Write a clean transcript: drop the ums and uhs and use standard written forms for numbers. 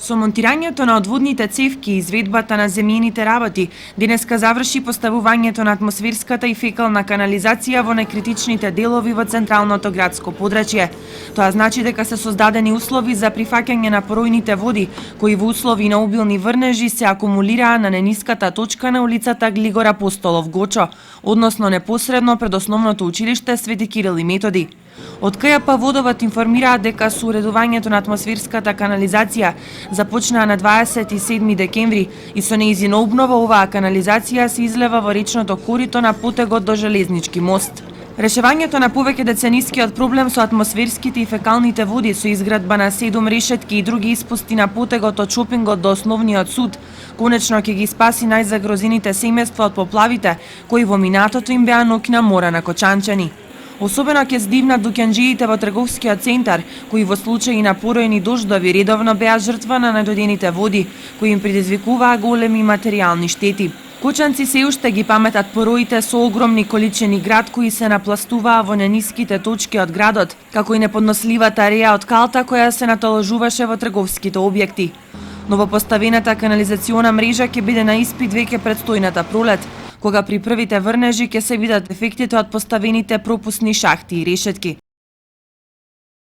Со монтирањето на одводните цевки и изведбата на земјените работи, денеска заврши поставувањето на атмосферската и фекална канализација во некритичните делови во централното градско подрачје. Тоа значи дека се создадени услови за прифаќање на поројните води, кои во услови на обилни врнежи се акумулираа на нениската точка на улицата Глигор Апостолов Гочо, односно непосредно пред основното училиште Свети Кирил и Методи. Од КЈП Водовод информираа дека со уредувањето на атмосферската канализација започнаа на 27 декември и со нејзина обнова оваа канализација се излева во речното корито на потегот до Железнички мост. Решавањето на повеќе деценискиот проблем со атмосферските и фекалните води со изградба на 7 решетки и други испусти на потегот од шопингот до основниот суд конечно ќе ги спаси најзагрозените семејства од поплавите кои во минатото им беа ноќна мора на кочанчани. Особено ќе здивнат дуќанџиите во трговскиот центар, кои во случаи на поројни дождови редовно беа жртва на недодените води, кои им предизвикуваа големи материјални штети. Кучанци се уште ги паметат пороите со огромни количини град кои се напластуваа во нениските точки од градот, како и неподносливата реја од калта која се натоложуваше во трговските објекти. Новопоставената канализациона мрежа ќе биде на испит веќе предстојната пролет, кога при првите врнежи ќе се видат ефектите од поставените пропусни шахти и решетки.